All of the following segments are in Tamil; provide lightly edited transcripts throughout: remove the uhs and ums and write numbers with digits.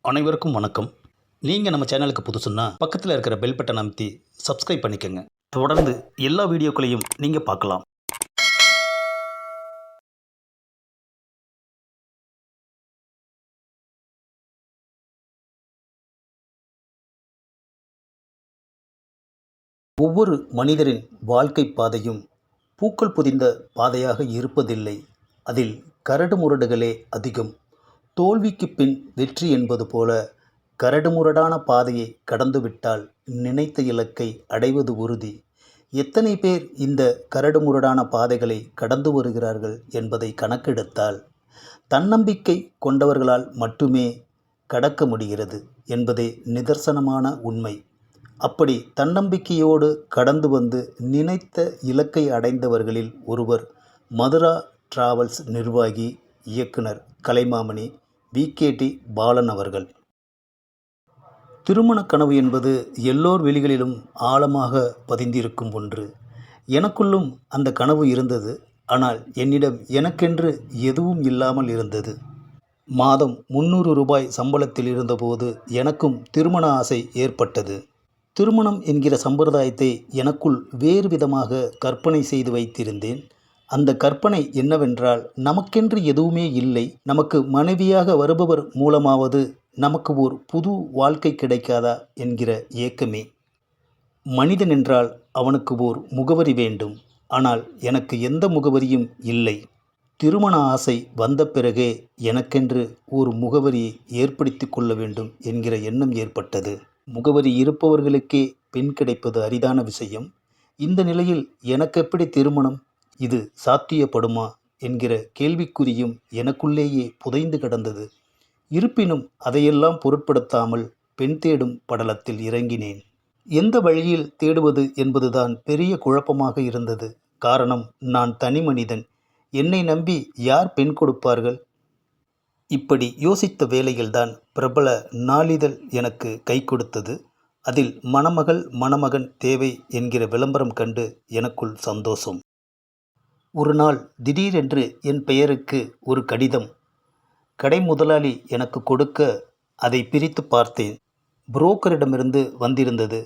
அனைவருக்கும் வணக்கம். நீங்கள் நம்ம சேனலுக்கு புதுசுன்னா பக்கத்தில் இருக்கிற பெல் பட்டன் அமைத்தி சப்ஸ்கிரைப் பண்ணிக்கோங்க. தொடர்ந்து எல்லா வீடியோக்களையும் நீங்கள் பார்க்கலாம். ஒவ்வொரு மனிதரின் வாழ்க்கை பாதையும் பூக்கள் பொதிந்த பாதையாக இருப்பதில்லை. அதில் கரடுமுரடுகளே அதிகம். தோல்விக்கு பின் வெற்றி என்பது போல கரடுமுரடான பாதையை கடந்துவிட்டால் நினைத்த இலக்கை அடைவது உறுதி. எத்தனை பேர் இந்த கரடுமுரடான பாதைகளை கடந்து வருகிறார்கள் என்பதை கணக்கெடுத்தால் தன்னம்பிக்கை கொண்டவர்களால் மட்டுமே கடக்க முடிகிறது என்பதே நிதர்சனமான உண்மை. அப்படி தன்னம்பிக்கையோடு கடந்து வந்து நினைத்த இலக்கை அடைந்தவர்களில் ஒருவர் மதுரா டிராவல்ஸ் நிர்வாகி இயக்குனர் கலைமாமணி விகேடி பாலன் அவர்கள். திருமண கனவு என்பது எல்லோர் வெளிகளிலும் ஆழமாக பதிந்திருக்கும் ஒன்று. எனக்குள்ளும் அந்த கனவு இருந்தது. ஆனால் என்னிடம் எனக்கென்று எதுவும் இல்லாமல் இருந்தது. மாதம் 300 ரூபாய் சம்பளத்தில் இருந்தபோது எனக்கும் திருமண ஆசை ஏற்பட்டது. திருமணம் என்கிற சம்பிரதாயத்தை எனக்குள் வேறு விதமாக கற்பனை செய்து வைத்திருந்தேன். அந்த கற்பனை என்னவென்றால், நமக்கென்று எதுவுமே இல்லை, நமக்கு மனைவியாக வருபவர் மூலமாவது நமக்கு ஓர் புது வாழ்க்கை கிடைக்காதா என்கிற ஏக்கமே. மனிதன் என்றால் அவனுக்கு ஓர் முகவரி வேண்டும். ஆனால் எனக்கு எந்த முகவரியும் இல்லை. திருமண ஆசை வந்த பிறகே எனக்கென்று ஒரு முகவரியை ஏற்படுத்தி கொள்ள வேண்டும் என்கிற எண்ணம் ஏற்பட்டது. முகவரி இருப்பவர்களுக்கே பெண் கிடைப்பது அரிதான விஷயம். இந்த நிலையில் எனக்கு எப்படி திருமணம்? இது சாத்தியப்படுமா என்கிற கேள்விக்குறியும் எனக்குள்ளேயே புதைந்து கிடந்தது. இருப்பினும் அதையெல்லாம் பொருட்படுத்தாமல் பெண் தேடும் படலத்தில் இறங்கினேன். எந்த வழியில் தேடுவது என்பதுதான் பெரிய குழப்பமாக இருந்தது. காரணம், நான் தனி மனிதன். என்னை நம்பி யார் பெண் கொடுப்பார்கள்? இப்படி யோசித்த வேளையில்தான் பிரபல நாளிதழ் எனக்கு கை கொடுத்தது. அதில் மணமகள் மணமகன் தேவை என்கிற விளம்பரம் கண்டு எனக்குள் சந்தோஷம். ஒரு நாள் திடீரென்று என் பெயருக்கு ஒரு கடிதம் கடை முதலாளி எனக்கு கொடுக்க அதை பிரித்து பார்த்தேன். புரோக்கரிடமிருந்து வந்திருந்தது.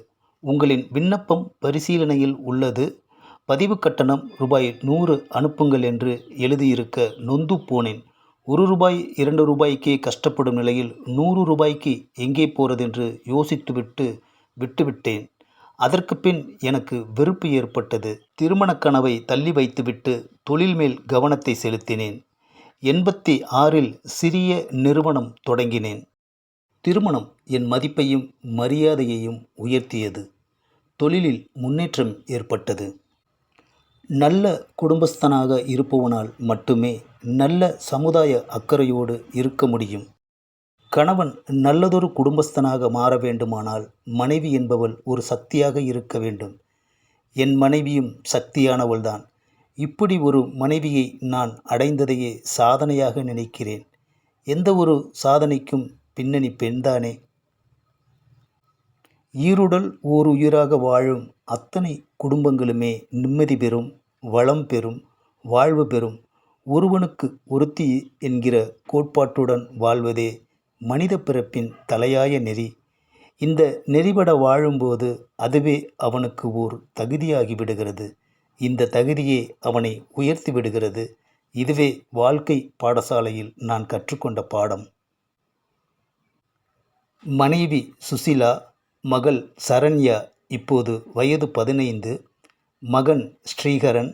உங்களின் விண்ணப்பம் பரிசீலனையில் உள்ளது. பதிவு கட்டணம் ரூபாய் 100 அனுப்புங்கள் என்று எழுதியிருக்க நொந்து போனேன். 1 ரூபாய் 2 ரூபாய்க்கே கஷ்டப்படும் நிலையில் 100 ரூபாய்க்கு எங்கே போறதென்று யோசித்துவிட்டு விட்டுவிட்டேன். அதற்கு பின் எனக்கு வெறுப்பு ஏற்பட்டது. திருமண கனவை தள்ளி வைத்துவிட்டு தொழில் மேல் கவனத்தை செலுத்தினேன். 86இல் சிறிய நிறுவனம் தொடங்கினேன். திருமணம் என் மதிப்பையும் மரியாதையையும் உயர்த்தியது. தொழிலில் முன்னேற்றம் ஏற்பட்டது. நல்ல குடும்பஸ்தனாக இருப்பவனால் மட்டுமே நல்ல சமுதாய அக்கறையோடு இருக்க முடியும். கணவன் நல்லதொரு குடும்பஸ்தனாக மாற வேண்டுமானால் மனைவி என்பவள் ஒரு சக்தியாக இருக்க வேண்டும். என் மனைவியும் சக்தியானவள்தான். இப்படி ஒரு மனைவியை நான் அடைந்ததையே சாதனையாக நினைக்கிறேன். எந்த ஒரு சாதனைக்கும் பின்னணி பெண்தானே. ஈருடல் ஓர் உயிராக வாழும் அத்தனை குடும்பங்களுமே நிம்மதி பெறும், வளம் பெறும், வாழ்வு பெறும். ஒருவனுக்கு ஒருத்தி என்கிற கோட்பாட்டுடன் வாழ்வதே மனித பிறப்பின் தலையாய நெறி. இந்த நெறிபட வாழும்போது அதுவே அவனுக்கு ஓர் தகுதியாகிவிடுகிறது. இந்த தகுதியே அவனை உயர்த்தி விடுகிறது. இதுவே வாழ்க்கை பாடசாலையில் நான் கற்றுக்கொண்ட பாடம். மனைவி சுசிலா, மகள் சரண்யா இப்போது வயது 15, மகன் ஸ்ரீகரன்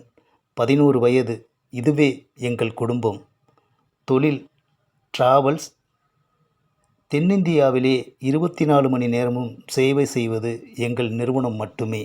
11 வயது. இதுவே எங்கள் குடும்பம். தொழில் டிராவல்ஸ். தென்னிந்தியாவிலே 24 மணி நேரமும் சேவை செய்வது எங்கள் நிறுவனம் மட்டுமே.